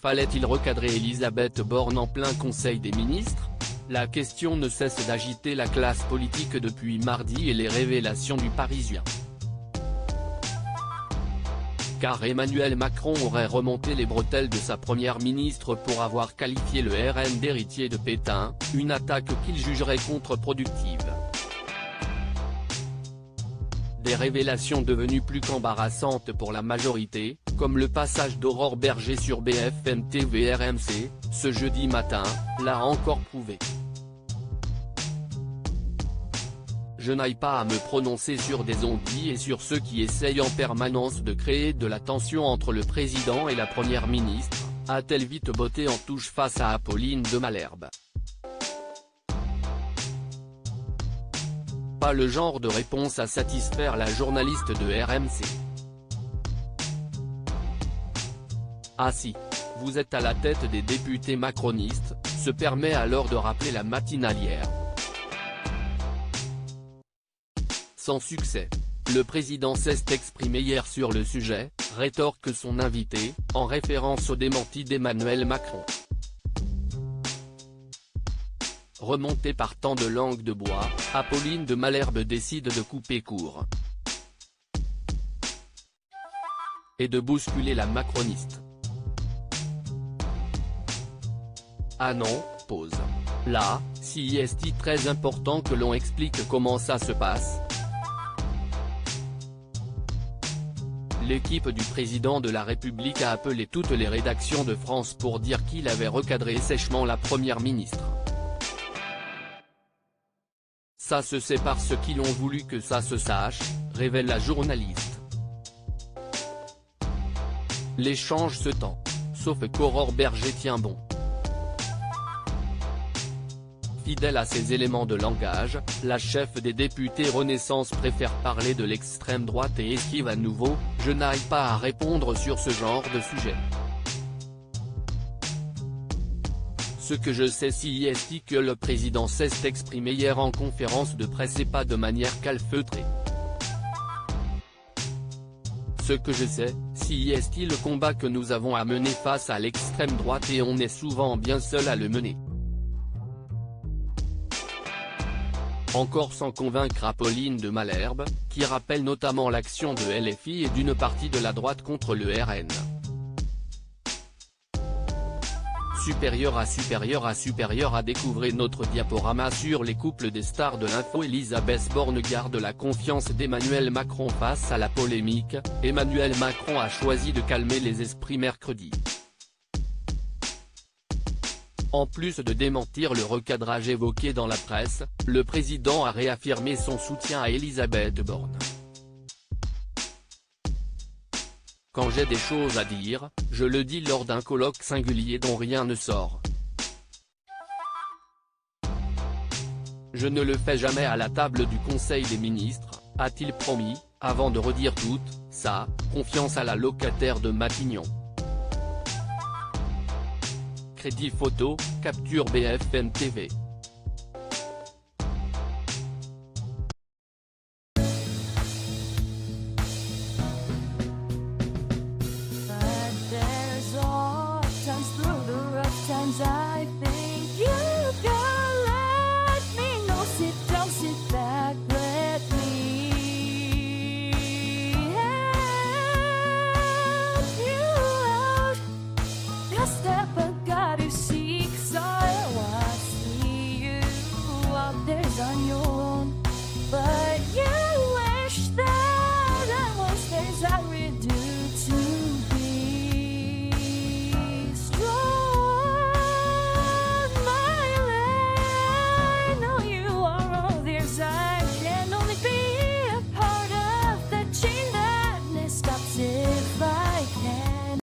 Fallait-il recadrer Elisabeth Borne en plein Conseil des ministres? La question ne cesse d'agiter la classe politique depuis mardi et les révélations du Parisien. Car Emmanuel Macron aurait remonté les bretelles de sa première ministre pour avoir qualifié le RN d'héritier de Pétain, une attaque qu'il jugerait contre-productive. Des révélations devenues plus qu'embarrassantes pour la majorité, comme le passage d'Aurore Berger sur BFM TV RMC, ce jeudi matin, l'a encore prouvé. Je n'aille pas à me prononcer sur des zombies et sur ceux qui essayent en permanence de créer de la tension entre le président et la première ministre, a-t-elle vite botté en touche face à Apolline de Malherbe. Pas le genre de réponse à satisfaire la journaliste de RMC. Ah si, vous êtes à la tête des députés macronistes, se permet alors de rappeler la matinalière. Sans succès. Le président s'est exprimé hier sur le sujet, rétorque son invité, en référence au démenti d'Emmanuel Macron. Remontée par tant de langue de bois, Apolline de Malherbe décide de couper court. Et de bousculer la macroniste. Ah non, pause. Là, si est-il très important que l'on explique comment ça se passe? L'équipe du président de la République a appelé toutes les rédactions de France pour dire qu'il avait recadré sèchement la première ministre. Ça se sait parce qu'ils ont voulu que ça se sache, révèle la journaliste. L'échange se tend. Sauf qu'Aurore Berger tient bon. Fidèle à ses éléments de langage, la chef des députés Renaissance préfère parler de l'extrême droite et esquive à nouveau « Je n'aille pas à répondre sur ce genre de sujet ». Ce que je sais si est que le président s'est exprimé hier en conférence de presse et pas de manière calfeutrée. Ce que je sais, si est le combat que nous avons à mener face à l'extrême droite et on est souvent bien seul à le mener. Encore sans convaincre Apolline de Malherbe, qui rappelle notamment l'action de LFI et d'une partie de la droite contre le RN. Supérieur à découvrir notre diaporama sur les couples des stars de l'info. Elisabeth Borne garde la confiance d'Emmanuel Macron face à la polémique. Emmanuel Macron a choisi de calmer les esprits mercredi. En plus de démentir le recadrage évoqué dans la presse, le président a réaffirmé son soutien à Elisabeth Borne. Quand j'ai des choses à dire, je le dis lors d'un colloque singulier dont rien ne sort. Je ne le fais jamais à la table du Conseil des ministres, a-t-il promis, avant de redire toute sa confiance à la locataire de Matignon. Crédit photo, capture BFM TV.